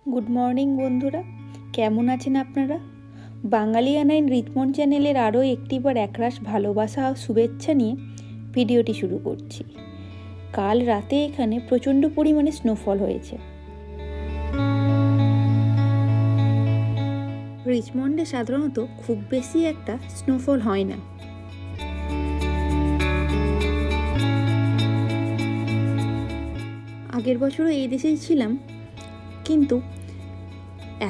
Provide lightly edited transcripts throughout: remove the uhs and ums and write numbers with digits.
Good morning বন্ধুরা, কেমন আছেন আপনারা? বাঙালিয়ানাইন রিচমন চ্যানেলের আরও একটিবার একরাশ ভালোবাসা ও শুভেচ্ছা নিয়ে ভিডিওটি শুরু করছি। কাল রাতে এখানে প্রচণ্ড পরিমাণে স্নোফল হয়েছে। রিচমন্ডে সাধারণত খুব বেশি একটা স্নোফল হয় না। আগের বছরও এই দেশেই ছিলাম, কিন্তু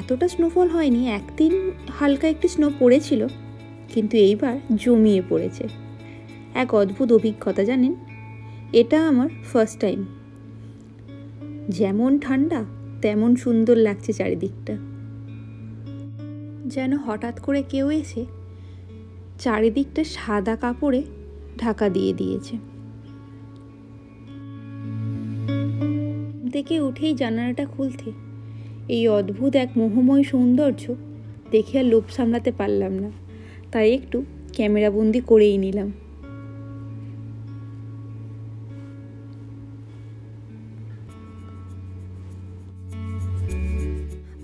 এতটা স্নোফল হয়নি। একদিন হালকা একটু স্নো পড়েছিল, কিন্তু এইবার জমিয়ে পড়েছে। এক অদ্ভুত অভিজ্ঞতা, জানেন, এটা আমার ফার্স্ট টাইম। যেমন ঠান্ডা তেমন সুন্দর লাগছে চারিদিকটা, যেন হঠাৎ করে কেউ এসে চারিদিকটা সাদা কাপড়ে ঢাকা দিয়ে দিয়েছে। থেকে উঠেই জানালাটা খুলতে এই অদ্ভুত এক মোহময় সৌন্দর্য দেখে আর লোভ সামলাতে পারলাম না, তাই একটু ক্যামেরাবন্দি করেই নিলাম।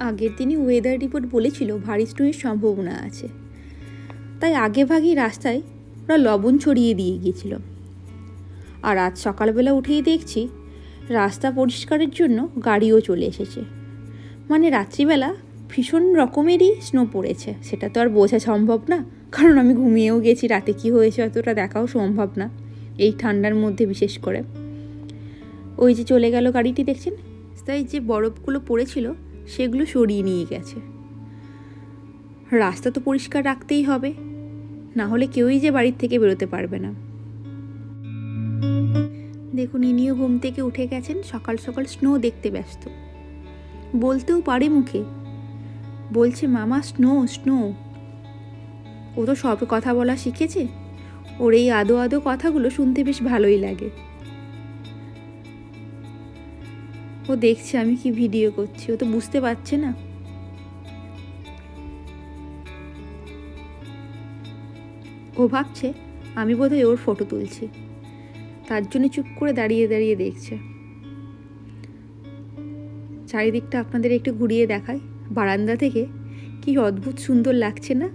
আগের দিনই ওয়েদার রিপোর্ট বলেছিল ভারী স্নোয়ের সম্ভাবনা আছে, তাই আগে ভাগেই রাস্তায় ওরা লবণ ছড়িয়ে দিয়ে গিয়েছিল। আর আজ সকালবেলা উঠেই দেখছি রাস্তা পরিষ্কারের জন্য গাড়িও চলে এসেছে। মানে রাত্রিবেলা ভীষণ রকমেরই স্নো পড়েছে, সেটা তো আর বোঝা সম্ভব না, কারণ আমি ঘুমিয়েও গেছি। রাতে কি হয়েছে অতটা দেখাও সম্ভব না এই ঠান্ডার মধ্যে, বিশেষ করে। ওই যে চলে গেল গাড়িটি, দেখছেন? তাই যে বরফগুলো পড়েছিল সেগুলো সরিয়ে নিয়ে গেছে। রাস্তা তো পরিষ্কার রাখতেই হবে, না হলে কেউই যে বাড়ির থেকে বেরোতে পারবে না। দেখুন, ইনিও ঘুম থেকে উঠে গেছেন, সকাল সকাল স্নো দেখতে ব্যস্ত। বলতেও পারে মুখে, বলছে মামা স্নো স্নো। ও তো সব কথা বলা শিখেছে, ওর এই আদো আদো কথাগুলো শুনতে বেশ ভালোই লাগে। ও দেখছে আমি কি ভিডিও করছি, ও তো বুঝতে পারছে না। ও ভাবছে আমি বোধহয় ওর ফটো তুলছি, তার জন্য চুপ করে দাঁড়িয়ে দাঁড়িয়ে দেখছে। চারিদিকটা আপনাদের একটু ঘুরিয়ে দেখাই, বারান্দা থেকে কি অদ্ভুত সুন্দর লাগছে না?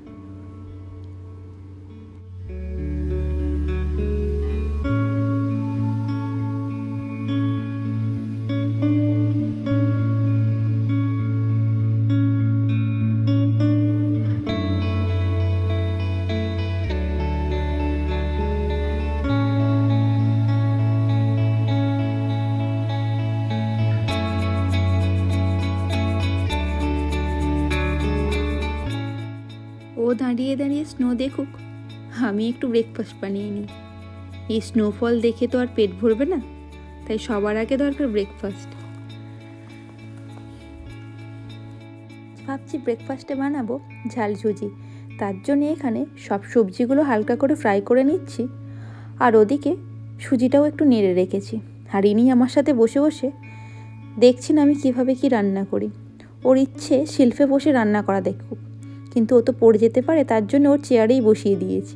ও দাঁড়িয়ে দাঁড়িয়ে স্নো দেখুক, আমি একটু ব্রেকফাস্ট বানিয়ে নিই। এই স্নোফল দেখে তো আর পেট ভরবে না, তাই সবার আগে দরকার ব্রেকফাস্ট। ভাবছি ব্রেকফাস্টে বানাবো ঝালঝুজি, তার জন্য এখানে সব সবজিগুলো হালকা করে ফ্রাই করে নিচ্ছি, আর ওদিকে সুজিটাও একটু নেড়ে রেখেছি। আর ইনি আমার সাথে বসে বসে দেখছেন আমি কিভাবে কি রান্না করি। ওর ইচ্ছে শিল্পে বসে রান্না করা দেখুক, কিন্তু ও তো পড়ে যেতে পারে, তার জন্য ওর চেয়ারেই বসিয়ে দিয়েছি।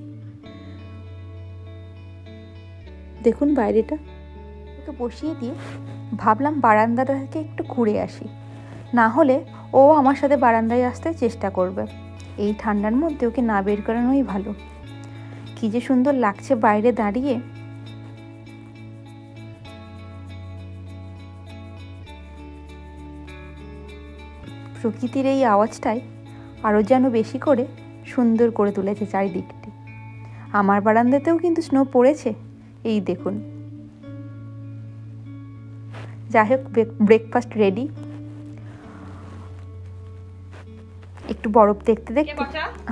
দেখুন বাইরেটা, ওকে বসিয়ে দিয়ে ভাবলাম বারান্দাটা থেকে একটু ঘুরে আসি, না হলে ও আমার সাথে বারান্দায় আসতে চেষ্টা করবে। এই ঠান্ডার মধ্যে ওকে না বের করানোই ভালো। কী যে সুন্দর লাগছে বাইরে দাঁড়িয়ে। প্রকৃতির এই আওয়াজটাই আরও যেন বেশি করে সুন্দর করে তুলেছে চারিদিকটি। আমার বারান্দাতেও কিন্তু স্নো পড়েছে, এই দেখুন। যাই হোক, ব্রেকফাস্ট রেডি। একটু বরফ দেখতে দেখতে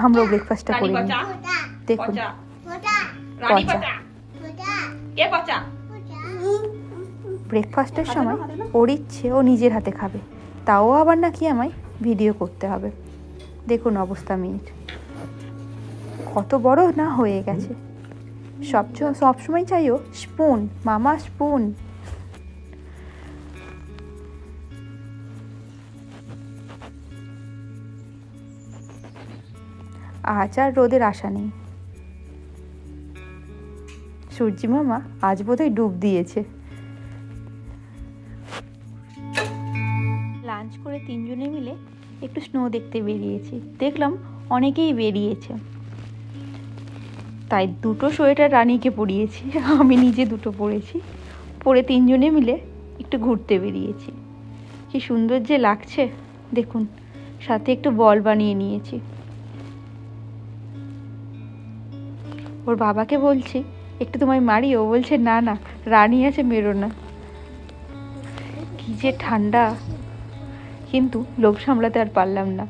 আমরাও ব্রেকফাস্টটা করে নিই। দেখুন ব্রেকফাস্টের সময় ওর ইচ্ছে ও নিজের হাতে খাবে, তাও আবার নাকি আমায় ভিডিও করতে হবে। দেখুন অবস্থা মেয়ের, কত বড় না হয়ে গেছে। সবসময় চাইও স্পুন, মামা স্পুন। আজ আর রোদের আশা নেই। সূর্যি মামা আজ বোধহয় ডুব দিয়েছে। লাঞ্চ করে তিনজনে মিলে একটু স্নো দেখতে বেরিয়েছি। দেখলাম অনেকেই বেরিয়েছে, তাই দুটো সোয়েটার রানীকে পরিয়েছি, আমি নিজে দুটো পরেছি। পরে তিনজনে মিলে একটু ঘুরতে বেরিয়েছি। কি সুন্দর যে লাগছে দেখুন, সাথে একটু বল বানিয়ে নিয়েছি। ওর বাবাকে বলছি একটু তোমায় মারি, ও বলছে না না, রানী আছে, মেরো না। কি যে ঠান্ডা, কিন্তু লোভ সামলাতে আর পারলাম না।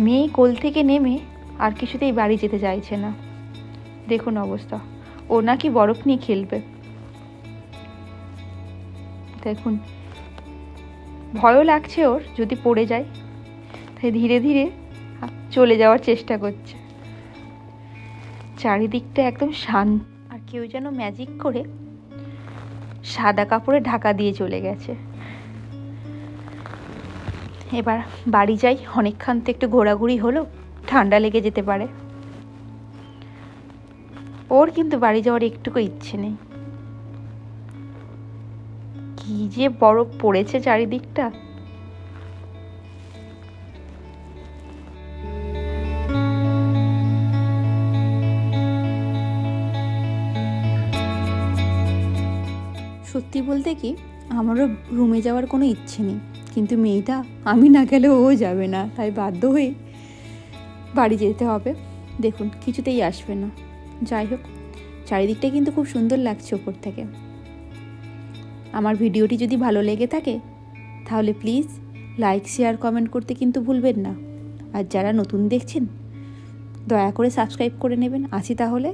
মেয়ে কোল থেকে নেমে আর কিছুতেই বাড়ি যেতে চাইছে না। দেখুন অবস্থা, ও নাকি বরফ নিয়ে খেলবে। দেখুন, ভয়ও লাগছে ওর যদি পড়ে যায়, তাই ধীরে ধীরে চলে যাওয়ার চেষ্টা করছে। চারিদিকটা একদম শান্ত, আর কেউ যেন ম্যাজিক করে সাদা কাপড়ে ঢাকা দিয়ে চলে গেছে। এবার বাড়ি যাই, অনেকক্ষণ তো একটু ঘোরাঘুরি হলো, ঠান্ডা লেগে যেতে পারে। ওর কিন্তু বাড়ি যাওয়ার একটুকু ইচ্ছে নেই। কি যে বরফ পড়েছে চারিদিকটা। সত্যি বলতে কি, আমারও রুমে যাওয়ার কোনো ইচ্ছে নেই, কিন্তু মেয়েটা আমি না গেলে ও যাবে না, তাই বাধ্য হয়ে বাড়ি যেতে হবে। দেখুন কিছুতেই আসবে না। যাই হোক, চারিদিকটা কিন্তু খুব সুন্দর লাগছে ওপর থেকে। আমার ভিডিওটি যদি ভালো লেগে থাকে তাহলে প্লিজ লাইক, শেয়ার, কমেন্ট করতে কিন্তু ভুলবেন না। আর যারা নতুন দেখছেন দয়া করে সাবস্ক্রাইব করে নেবেন। আসি তাহলে।